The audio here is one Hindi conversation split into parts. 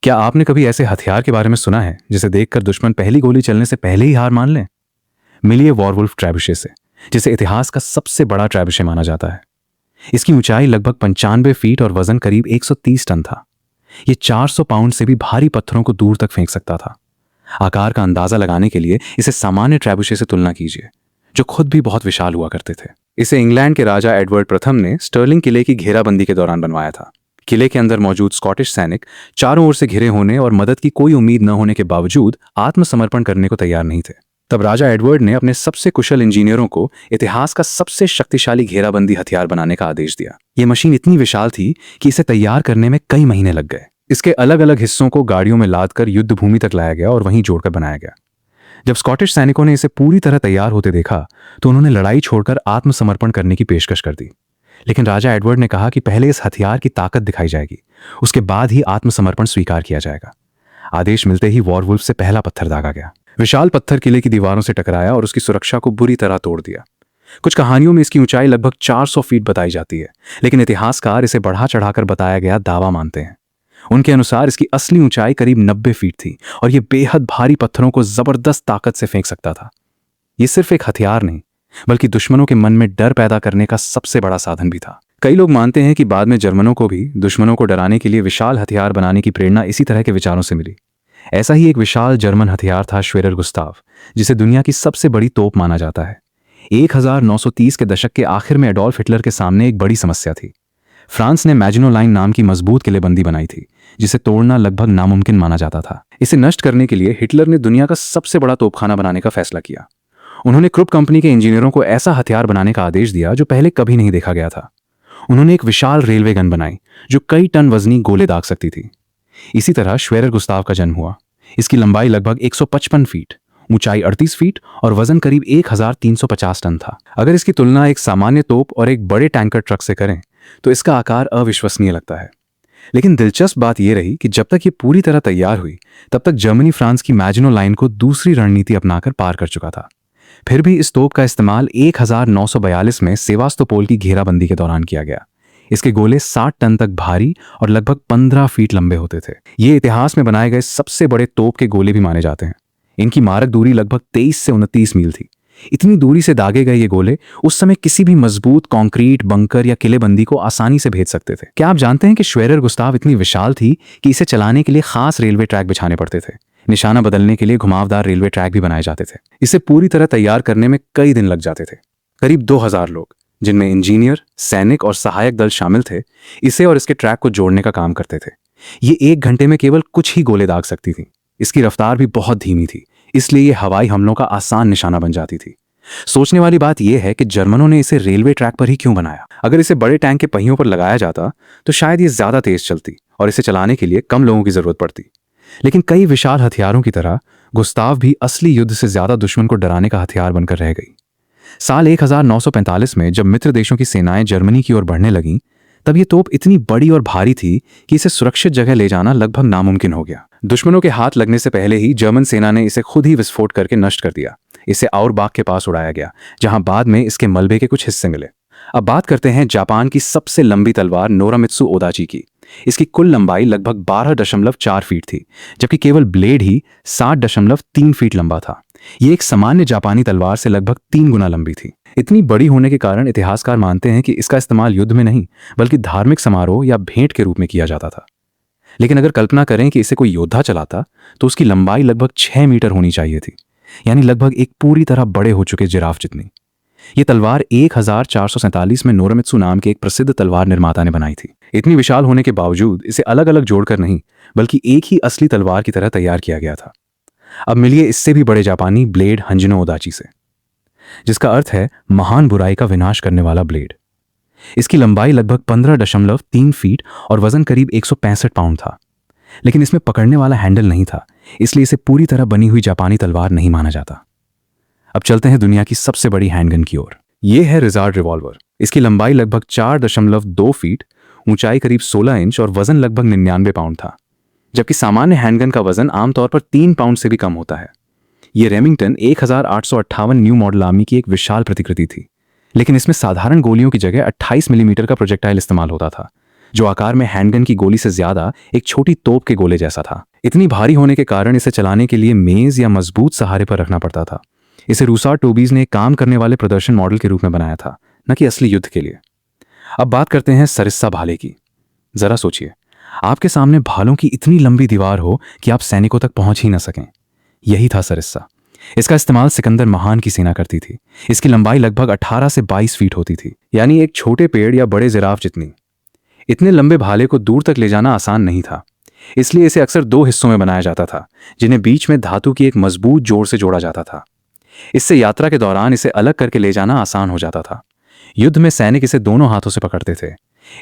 क्या आपने कभी ऐसे हथियार के बारे में सुना है जिसे देखकर दुश्मन पहली गोली चलने से पहले ही हार मान ले? मिलिए वॉरवुल्फ ट्रैबुशे से, जिसे इतिहास का सबसे बड़ा ट्रैबुशे माना जाता है। इसकी ऊंचाई लगभग 95 फीट और वजन करीब 130 टन था। ये 400 पाउंड से भी भारी पत्थरों को दूर तक फेंक सकता था। आकार का अंदाजा लगाने के लिए इसे सामान्य ट्रैबुशे से तुलना कीजिए, जो खुद भी बहुत विशाल हुआ करते थे। इसे इंग्लैंड के राजा एडवर्ड प्रथम ने स्टर्लिंग किले की घेराबंदी के दौरान बनवाया था। किले के अंदर मौजूद स्कॉटिश सैनिक चारों ओर से घिरे होने और मदद की कोई उम्मीद न होने के बावजूद आत्मसमर्पण करने को तैयार नहीं थे। तब राजा एडवर्ड ने अपने सबसे कुशल इंजीनियरों को इतिहास का सबसे शक्तिशाली घेराबंदी हथियार बनाने का आदेश दिया। ये मशीन इतनी विशाल थी कि इसे तैयार करने में कई महीने लग गए। इसके अलग अलग हिस्सों को गाड़ियों में लादकर युद्ध भूमि तक लाया गया और वहीं जोड़कर बनाया गया। जब स्कॉटिश सैनिकों ने इसे पूरी तरह तैयार होते देखा तो उन्होंने लड़ाई छोड़कर आत्मसमर्पण करने की पेशकश कर दी। लेकिन राजा एडवर्ड ने कहा कि पहले इस हथियार की ताकत दिखाई जाएगी, उसके बाद ही आत्मसमर्पण स्वीकार किया जाएगा। आदेश मिलते ही वॉरवुल्फ से पहला पत्थर दागा गया। विशाल पत्थर किले की दीवारों से टकराया और उसकी सुरक्षा को बुरी तरह तोड़ दिया। कुछ कहानियों में इसकी ऊंचाई लगभग 400 फीट बताई जाती है, लेकिन इतिहासकार इसे बढ़ा चढ़ाकर बताया गया दावा मानते हैं। उनके अनुसार इसकी असली ऊंचाई करीब 90 फीट थी और यह बेहद भारी पत्थरों को जबरदस्त ताकत से फेंक सकता था। यह सिर्फ एक हथियार नहीं, बल्कि दुश्मनों के मन में डर पैदा करने का सबसे बड़ा साधन भी था। कई लोग मानते हैं कि बाद में जर्मनों को भी दुश्मनों को डराने के लिए विशाल हथियार बनाने की प्रेरणा इसी तरह के विचारों से मिली। ऐसा ही एक विशाल जर्मन हथियार था श्वेरर गुस्ताव, जिसे दुनिया की सबसे बड़ी तोप माना जाता है। 1930 के दशक के आखिर में एडोल्फ हिटलर के सामने एक बड़ी समस्या थी। फ्रांस ने मैजिनो लाइन नाम की मजबूत किलेबंदी बनाई थी, जिसे तोड़ना लगभग नामुमकिन माना जाता था। इसे नष्ट करने के लिए हिटलर ने दुनिया का सबसे बड़ा तोपखाना बनाने का फैसला किया। उन्होंने क्रुप कंपनी के इंजीनियरों को ऐसा हथियार बनाने का आदेश दिया जो पहले कभी नहीं देखा गया था। उन्होंने एक विशाल रेलवे गन बनाई जो कई टन वजनी गोले दाग सकती थी। इसी तरह श्वेरर गुस्ताव का जन्म हुआ। इसकी लंबाई लगभग 155 फीट, ऊंचाई 38 फीट और वजन करीब 1350 टन था। अगर इसकी तुलना एक सामान्य तोप और एक बड़े टैंकर ट्रक से करें तो इसका आकार अविश्वसनीय लगता है। लेकिन दिलचस्प बात यह रही कि जब तक ये पूरी तरह तैयार हुई, तब तक जर्मनी फ्रांस की मैजिनो लाइन को दूसरी रणनीति अपनाकर पार कर चुका था। फिर भी इस तोप का इस्तेमाल 1942 में सेवास्तोपोल की घेराबंदी के दौरान किया गया। इसके गोले 60 टन तक भारी और लगभग 15 फीट लंबे होते थे। ये इतिहास में बनाए गए सबसे बड़े तोप के गोले भी माने जाते हैं। इनकी मारक दूरी लगभग 23 से 29 मील थी। इतनी दूरी से दागे गए ये गोले उस समय किसी भी मजबूत कंक्रीट बंकर या किलेबंदी को आसानी से भेद सकते थे। क्या आप जानते हैं कि श्वेरर गुस्ताव इतनी विशाल थी कि इसे चलाने के लिए खास रेलवे ट्रैक बिछाने पड़ते थे। निशाना बदलने के लिए घुमावदार रेलवे ट्रैक भी बनाए जाते थे। इसे पूरी तरह तैयार करने में कई दिन लग जाते थे। करीब 2000 लोग, जिनमें इंजीनियर, सैनिक और सहायक दल शामिल थे, इसे और इसके ट्रैक को जोड़ने का काम करते थे। ये 1 घंटे में केवल कुछ ही गोले दाग सकती थी। इसकी रफ्तार भी बहुत धीमी थी, इसलिए ये हवाई हमलों का आसान निशाना बन जाती थी। सोचने वाली बात यह है कि जर्मनों ने इसे रेलवे ट्रैक पर ही क्यों बनाया। अगर इसे बड़े टैंक के पहियों पर लगाया जाता तो शायद ये ज्यादा तेज चलती और इसे चलाने के लिए कम लोगों की जरूरत पड़ती। लेकिन कई विशाल हथियारों की तरह गुस्ताव भी असली युद्ध से ज्यादा दुश्मन को डराने का हथियार बनकर रह गई। साल 1945 में जब मित्र देशों की सेनाएं जर्मनी की ओर बढ़ने लगीं, तब ये तोप इतनी बड़ी और भारी थी कि इसे सुरक्षित जगह ले जाना लगभग नामुमकिन हो गया। दुश्मनों के हाथ लगने से पहले ही जर्मन सेना ने इसे खुद ही विस्फोट करके नष्ट कर दिया। इसे आउरबाख के पास उड़ाया गया, जहां बाद में इसके मलबे के कुछ हिस्से मिले। अब बात करते हैं जापान की सबसे लंबी तलवार नोरामित्सु ओदाची की। इसकी कुल लंबाई लगभग 12.4 फीट थी, जबकि केवल ब्लेड ही 60.3 फीट लंबा था। ये एक सामान्य जापानी तलवार से लगभग 3 गुना लंबी थी। इतनी बड़ी होने के कारण इतिहासकार मानते हैं कि इसका इस्तेमाल युद्ध में नहीं, बल्कि धार्मिक समारोह या भेंट के रूप में किया जाता था। लेकिन अगर कल्पना करें कि इसे कोई योद्धा चलाता तो उसकी लंबाई लगभग 6 मीटर होनी चाहिए थी, यानी लगभग एक पूरी तरह बड़े हो चुके जिराफ जितनी। यह तलवार 1447 में नोरामित्सु नाम के एक प्रसिद्ध तलवार निर्माता ने बनाई थी। इतनी विशाल होने के बावजूद इसे अलग अलग जोड़कर नहीं, बल्कि एक ही असली तलवार की तरह तैयार किया गया था। अब मिलिए इससे भी बड़े जापानी ब्लेड हंजिनो ओदाची से, जिसका अर्थ है महान बुराई का विनाश करने वाला ब्लेड। इसकी लंबाई लगभग 15.3 फीट और वजन करीब 165 पाउंड था। लेकिन इसमें पकड़ने वाला हैंडल नहीं था, इसलिए इसे पूरी तरह बनी हुई जापानी तलवार नहीं माना जाता। अब चलते हैं दुनिया की सबसे बड़ी हैंडगन की ओर। यह है रिजार्ड रिवॉल्वर। इसकी लंबाई लगभग 4.2 फीट, ऊंचाई करीब 16 इंच और वजन लगभग 99 पाउंड था, जबकि सामान्य हैंडगन का वजन आमतौर पर 3 पाउंड से भी कम होता है। यह रेमिंगटन 1858 न्यू मॉडल आर्मी की एक विशाल प्रतिकृति थी, लेकिन इसमें साधारण गोलियों की जगह 28 मिलीमीटर का प्रोजेक्टाइल इस्तेमाल होता था, जो आकार में हैंडगन की गोली से ज्यादा एक छोटी तोप के गोले जैसा था। इतनी भारी होने के कारण इसे चलाने के लिए मेज या मजबूत सहारे पर रखना पड़ता था। इसे रूसार टोबीज ने एक काम करने वाले प्रदर्शन मॉडल के रूप में बनाया था, न कि असली युद्ध के लिए। अब बात करते हैं सरिस्सा भाले की। जरा सोचिए, आपके सामने भालों की इतनी लंबी दीवार हो कि आप सैनिकों तक पहुंच ही न सकें। यही था सरिस्सा। इसका इस्तेमाल सिकंदर महान की सेना करती थी। इसकी लंबाई लगभग 18 से 22 फीट होती थी, यानी एक छोटे पेड़ या बड़े जिराफ जितनी। इतने लंबे भाले को दूर तक ले जाना आसान नहीं था, इसलिए इसे अक्सर दो हिस्सों में बनाया जाता था, जिन्हें बीच में धातु की एक मजबूत जोड़ से जोड़ा जाता था। इससे यात्रा के दौरान इसे अलग करके ले जाना आसान हो जाता था। युद्ध में सैनिक इसे दोनों हाथों से पकड़ते थे।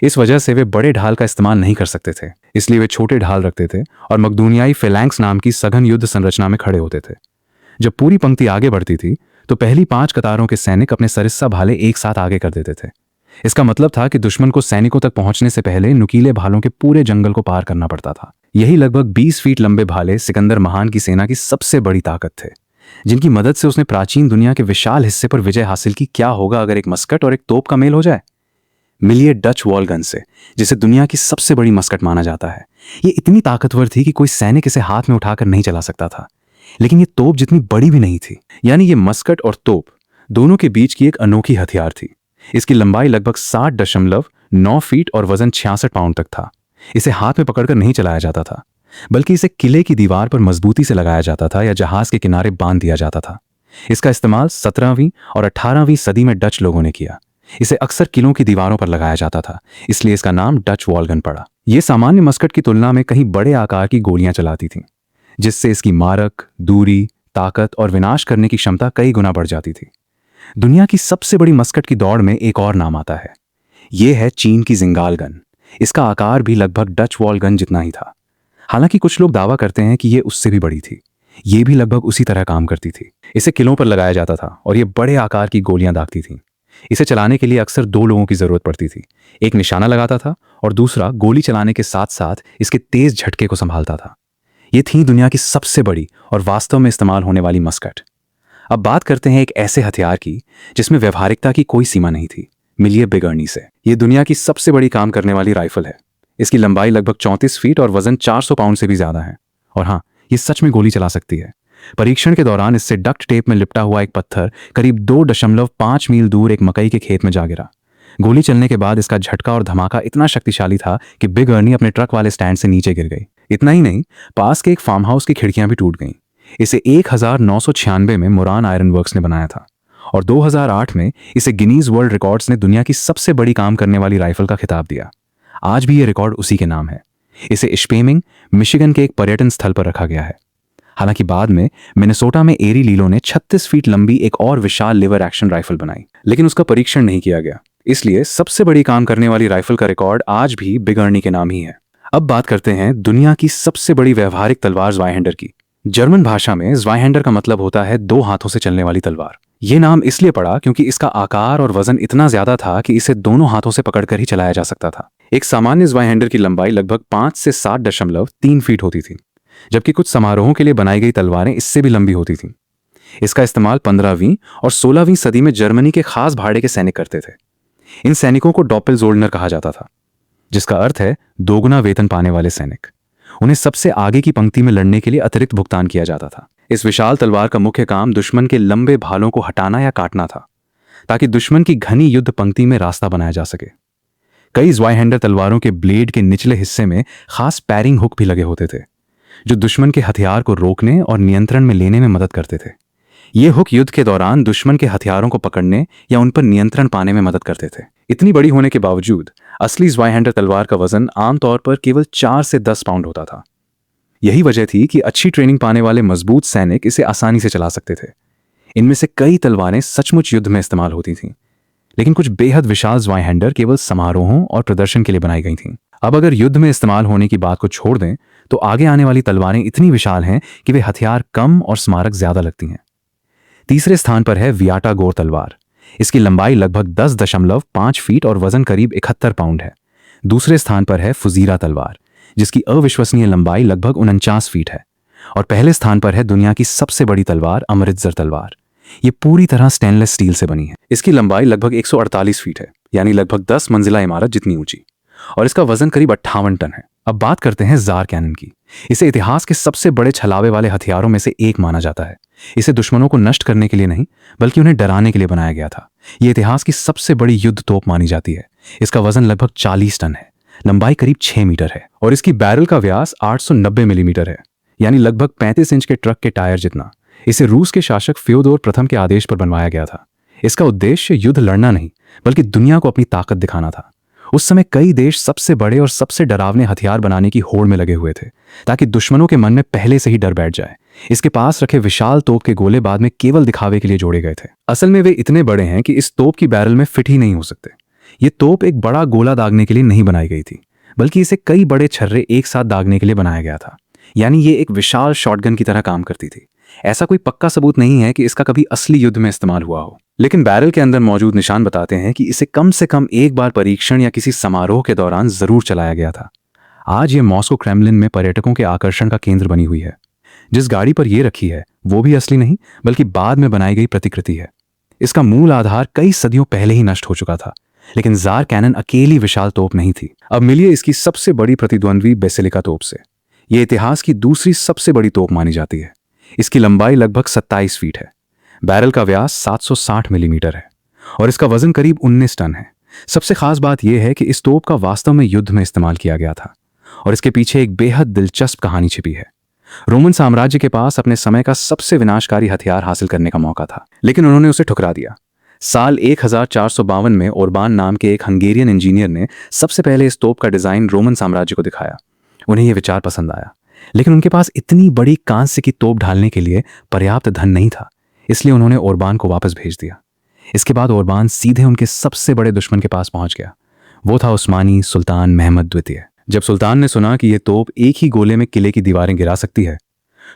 इस वजह से वे बड़े ढाल का इस्तेमाल नहीं कर सकते थे, इसलिए वे छोटे ढाल रखते थे और मकदूनियाई फेलैंक्स नाम की सघन युद्ध संरचना में खड़े होते थे। जब पूरी पंक्ति आगे बढ़ती थी तो पहली 5 कतारों के सैनिक अपने सरिस्सा भाले एक साथ आगे कर देते थे। इसका मतलब था कि दुश्मन को सैनिकों तक पहुंचने से पहले नुकीले भालों के पूरे जंगल को पार करना पड़ता था। यही लगभग 20 फीट लंबे भाले सिकंदर महान की सेना की सबसे बड़ी ताकत थे, जिनकी मदद से उसने प्राचीन दुनिया के विशाल हिस्से पर विजय हासिल की। क्या होगा अगर एक मस्कट और एक तोप का मेल हो जाए? मिलिए डच वॉल गन से, जिसे दुनिया की सबसे बड़ी मस्कट माना जाता है। ये इतनी ताकतवर थी कि कोई सैनिक इसे हाथ में उठाकर नहीं चला सकता था, लेकिन ये तोप जितनी बड़ी भी नहीं थी। यानी ये मस्कट और तोप दोनों के बीच की एक अनोखी हथियार थी। इसकी लंबाई लगभग 60.9 फीट और वजन 66 पाउंड तक था। इसे हाथ में पकड़कर नहीं चलाया जाता था, बल्कि इसे किले की दीवार पर मजबूती से लगाया जाता था या जहाज के किनारे बांध दिया जाता था। इसका इस्तेमाल 17वीं और 18वीं सदी में डच लोगों ने किया। इसे अक्सर किलों की दीवारों पर लगाया जाता था, इसलिए इसका नाम डच वॉल गन पड़ा। यह सामान्य मस्कट की तुलना में कहीं बड़े आकार की गोलियां चलाती थीं, जिससे इसकी मारक, दूरी, ताकत और विनाश करने की क्षमता कई गुना बढ़ जाती थी। दुनिया की सबसे बड़ी मस्कट की दौड़ में एक और नाम आता है। यह है चीन की जिंगाल गन। इसका आकार भी लगभग डच वॉल गन जितना ही था। हालांकि कुछ लोग दावा करते हैं कि यह उससे भी बड़ी थी। यह भी लगभग उसी तरह काम करती थी। इसे किलों पर लगाया जाता था और यह बड़े आकार की गोलियां दागती थीं। इसे चलाने के लिए अक्सर 2 लोगों की जरूरत पड़ती थी। एक निशाना लगाता था और दूसरा गोली चलाने के साथ साथ इसके तेज झटके को संभालता था। ये थी दुनिया की सबसे बड़ी और वास्तव में इस्तेमाल होने वाली मस्कट। अब बात करते हैं एक ऐसे हथियार की जिसमें व्यवहारिकता की कोई सीमा नहीं थी। मिलिए बिगर्नी से। यह दुनिया की सबसे बड़ी काम करने वाली राइफल है। इसकी लंबाई लगभग 34 फीट और वजन 400 पाउंड से भी ज्यादा है। और हाँ, ये सच में गोली चला सकती है। परीक्षण के दौरान इससे डक्ट टेप में लिपटा हुआ एक पत्थर करीब 2.5 मील दूर एक मकई के खेत में जा गिरा। गोली चलने के बाद इसका झटका और धमाका इतना शक्तिशाली था कि बिग अर्नी अपने ट्रक वाले स्टैंड से नीचे गिर गई। इतना ही नहीं, पास के एक फार्म हाउस की खिड़कियां भी टूट गईं। इसे 1996 में मुरान आयरन वर्क्स ने बनाया था और 2008 में इसे गिनीज वर्ल्ड रिकॉर्ड्स ने दुनिया की सबसे बड़ी काम करने वाली राइफल का खिताब दिया। आज भी यह रिकॉर्ड उसी के नाम है। इसे इश्पेमिंग, मिशिगन के एक पर्यटन स्थल पर रखा गया है। हालांकि बाद में मिनेसोटा में एरी लीलो ने 36 फीट लंबी एक और विशाल लिवर एक्शन राइफल बनाई, लेकिन उसका परीक्षण नहीं किया गया। इसलिए सबसे बड़ी काम करने वाली राइफल का रिकॉर्ड आज भी बिग अर्नी के नाम ही है। अब बात करते हैं दुनिया की सबसे बड़ी व्यवहारिक तलवार ज़्वाइहैंडर की। जर्मन भाषा में ज़्वाइहैंडर का मतलब होता है 2 हाथों से चलने वाली तलवार। ये नाम इसलिए पड़ा क्योंकि इसका आकार और वजन इतना ज्यादा था कि इसे दोनों हाथों से पकड़कर ही चलाया जा सकता था। एक सामान्य ज़्वाइहैंडर की लंबाई लगभग 5 से 7.3 फीट होती थी, जबकि कुछ समारोहों के लिए बनाई गई तलवारें इससे भी लंबी होती थीं। इसका इस्तेमाल 15वीं और 16वीं सदी में जर्मनी के खास भाड़े के सैनिक करते थे। इन सैनिकों को डॉपेलजोल्डनर कहा जाता था, जिसका अर्थ है दोगुना वेतन पाने वाले सैनिक। उन्हें सबसे आगे की पंक्ति में लड़ने के लिए अतिरिक्त भुगतान किया जाता था। इस विशाल तलवार का मुख्य काम दुश्मन के लंबे भालों को हटाना या काटना था, ताकि दुश्मन की घनी युद्ध पंक्ति में रास्ता बनाया जा सके। कई ज़्वाइहैंडर तलवारों के ब्लेड के निचले हिस्से में खास पैरिंग हुक भी लगे होते थे, जो दुश्मन के हथियार को रोकने और नियंत्रण में लेने में मदद करते थे। ये हुक युद्ध के दौरान दुश्मन के हथियारों को पकड़ने या उन पर नियंत्रण पाने में मदद करते थे। इतनी बड़ी होने के बावजूद असली ज़्वाइहैंडर तलवार का वजन आमतौर पर केवल 4 से 10 पाउंड होता था। यही वजह थी कि अच्छी ट्रेनिंग पाने वाले मजबूत सैनिक इसे आसानी से चला सकते थे। इनमें से कई तलवारें सचमुच युद्ध में इस्तेमाल होती थीं, लेकिन कुछ बेहद विशाल ज़्वाइहैंडर केवल समारोहों और प्रदर्शन के लिए बनाई गई थीं। अब अगर युद्ध में इस्तेमाल होने की बात को छोड़ दें तो आगे आने वाली तलवारें इतनी विशाल हैं कि वे हथियार कम और स्मारक ज्यादा लगती हैं। तीसरे स्थान पर है वियाटा गोर तलवार। इसकी लंबाई लगभग 10.5 फीट और वजन करीब 71 पाउंड है। दूसरे स्थान पर है फुजीरा तलवार, जिसकी अविश्वसनीय लंबाई लगभग 49 फीट है। और पहले स्थान पर है दुनिया की सबसे बड़ी तलवार अमृतसर तलवार। ये पूरी तरह स्टेनलेस स्टील से बनी है। इसकी लंबाई लगभग 148 फीट है, यानी लगभग 10 मंजिला इमारत जितनी ऊंची, और इसका वजन करीब 58 टन है। अब बात करते हैं जार कैनन की। इसे इतिहास के सबसे बड़े छलावे वाले हथियारों में से एक माना जाता है। इसे दुश्मनों को नष्ट करने के लिए नहीं, बल्कि उन्हें डराने के लिए बनाया गया था। यह इतिहास की सबसे बड़ी युद्ध तोप मानी जाती है। इसका वजन लगभग 40 टन है, लंबाई करीब 6 मीटर है और इसकी बैरल का व्यास 890 मिलीमीटर है, यानी लगभग 35 इंच के ट्रक के टायर जितना। इसे रूस के शासक फ्योदोर प्रथम के आदेश पर बनवाया गया था। इसका उद्देश्य युद्ध लड़ना नहीं, बल्कि दुनिया को अपनी ताकत दिखाना था। उस समय कई देश सबसे बड़े और सबसे डरावने हथियार बनाने की होड़ में लगे हुए थे, ताकि दुश्मनों के मन में पहले से ही डर बैठ जाए। इसके पास रखे विशाल तोप के गोले बाद में केवल दिखावे के लिए जोड़े गए थे। असल में वे इतने बड़े हैं कि इस तोप की बैरल में फिट ही नहीं हो सकते। ये तोप एक बड़ा गोला दागने के लिए नहीं बनाई गई थी, बल्कि इसे कई बड़े छर्रे एक साथ दागने के लिए बनाया गया था। यानी ये एक विशाल शॉटगन की तरह काम करती थी। ऐसा कोई पक्का सबूत नहीं है कि इसका कभी असली युद्ध में इस्तेमाल हुआ हो, लेकिन बैरल के अंदर मौजूद निशान बताते हैं कि इसे कम से कम एक बार परीक्षण या किसी समारोह के दौरान जरूर चलाया गया था। आज ये मॉस्को क्रेमलिन में पर्यटकों के आकर्षण का केंद्र बनी हुई है। जिस गाड़ी पर यह रखी है वो भी असली नहीं, बल्कि बाद में बनाई गई प्रतिकृति है। इसका मूल आधार कई सदियों पहले ही नष्ट हो चुका था, लेकिन जार कैनन अकेली विशाल तोप नहीं थी। अब मिलिए इसकी सबसे बड़ी प्रतिद्वंद्वी बेसिलिका तोप से। यह इतिहास की दूसरी सबसे बड़ी तोप मानी जाती है। इसकी लंबाई लगभग 27 फीट है, बैरल का व्यास 760 मिलीमीटर है और इसका वजन करीब 19 टन है। सबसे खास बात यह है कि इस तोप का वास्तव में युद्ध में इस्तेमाल किया गया था और इसके पीछे एक बेहद दिलचस्प कहानी छिपी है। रोमन साम्राज्य के पास अपने समय का सबसे विनाशकारी हथियार हासिल करने का मौका था, लेकिन उन्होंने उसे ठुकरा दिया। साल 1452 में ओरबान नाम के एक हंगेरियन इंजीनियर ने सबसे पहले इस तोप का डिजाइन रोमन साम्राज्य को दिखाया। उन्हें यह विचार पसंद आया, लेकिन उनके पास इतनी बड़ी कांस्य की तोप ढालने के लिए पर्याप्त धन नहीं था, इसलिए उन्होंने ओरबान को वापस भेज दिया। इसके बाद ओरबान सीधे उनके सबसे बड़े दुश्मन के पास पहुंच गया। वो था उस्मानी सुल्तान महमद द्वितीय। जब सुल्तान ने सुना कि यह तोप एक ही गोले में किले की दीवारें गिरा सकती है,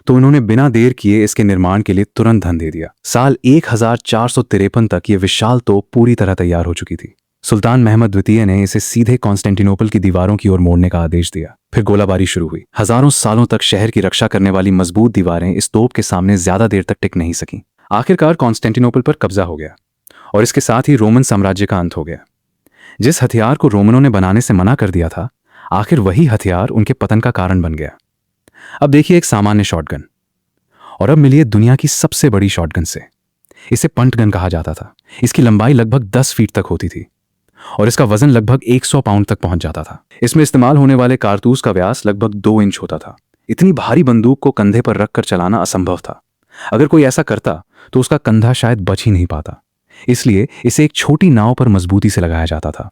तो उन्होंने बिना देर किए इसके निर्माण के लिए तुरंत धन दे दिया। साल 1453 तक यह विशाल तोप पूरी तरह तैयार हो चुकी थी। सुल्तान महमद द्वितीय ने इसे सीधे कॉन्स्टेंटिनोपल की दीवारों की ओर मोड़ने का आदेश दिया। फिर गोलाबारी शुरू हुई। हजारों सालों तक शहर की रक्षा करने वाली मजबूत दीवारें इस तोप के सामने ज्यादा देर तक टिक नहीं सकीं। आखिरकार कॉन्स्टेंटिनोपल पर कब्जा हो गया और इसके साथ ही रोमन साम्राज्य का अंत हो गया। जिस हथियार को रोमनों ने बनाने से मना कर दिया था, आखिर वही हथियार उनके पतन का कारण बन गया। अब देखिए एक सामान्य शॉटगन, और अब मिलिए दुनिया की सबसे बड़ी शॉटगन से। इसे पंट गन कहा जाता था। इसकी लंबाई लगभग 10 फीट तक होती थी और इसका वजन लगभग 100 पाउंड तक पहुंच जाता था। इसमें इस्तेमाल होने वाले कारतूस का व्यास लगभग 2 इंच होता था। इतनी भारी बंदूक को कंधे पर रखकर चलाना असंभव था। अगर कोई ऐसा करता तो उसका कंधा शायद बच ही नहीं पाता। इसलिए इसे एक छोटी नाव पर मजबूती से लगाया जाता था।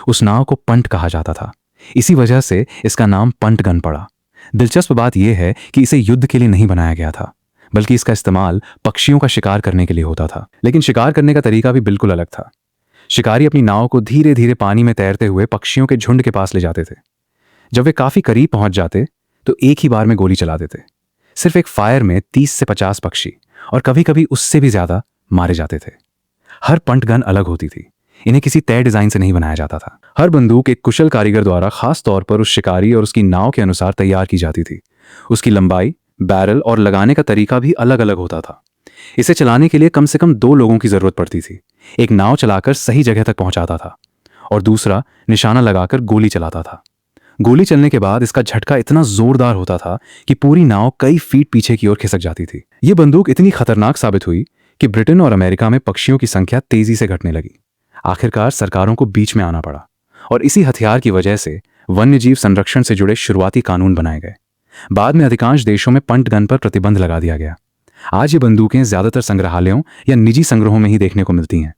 उस नाव को पंट कहा जाता था। इसी वजह से इसका नाम पंट गन पड़ा। दिलचस्प बात यह है कि इसे युद्ध के लिए नहीं बनाया गया था, बल्कि इसका इस्तेमाल पक्षियों का शिकार करने के लिए होता था। लेकिन शिकार करने का तरीका भी बिल्कुल अलग था। शिकारी अपनी नाव को धीरे धीरे पानी में तैरते हुए पक्षियों के झुंड के पास ले जाते थे। जब वे काफी करीब पहुंच जाते तो एक ही बार में गोली चला देते। सिर्फ एक फायर में 30 से 50 पक्षी, और कभी कभी उससे भी ज्यादा, मारे जाते थे। हर पंट गन अलग होती थी। इन्हें किसी तय डिजाइन से नहीं बनाया जाता था। हर बंदूक एक कुशल कारीगर द्वारा खास तौर पर उस शिकारी और उसकी नाव के अनुसार तैयार की जाती थी। उसकी लंबाई, बैरल और लगाने का तरीका भी अलग अलग होता था। इसे चलाने के लिए कम से कम 2 लोगों की जरूरत पड़ती थी। एक नाव चलाकर सही जगह तक पहुंचाता था और दूसरा निशाना लगाकर गोली चलाता था। गोली चलने के बाद इसका झटका इतना जोरदार होता था कि पूरी नाव कई फीट पीछे की ओर खिसक जाती थी। यह बंदूक इतनी खतरनाक साबित हुई कि ब्रिटेन और अमेरिका में पक्षियों की संख्या तेजी से घटने लगी। आखिरकार सरकारों को बीच में आना पड़ा और इसी हथियार की वजह से वन्यजीव संरक्षण से जुड़े शुरुआती कानून बनाए गए। बाद में अधिकांश देशों में पंट गन पर प्रतिबंध लगा दिया गया। आज ये बंदूकें ज्यादातर संग्रहालयों या निजी संग्रहों में ही देखने को मिलती हैं।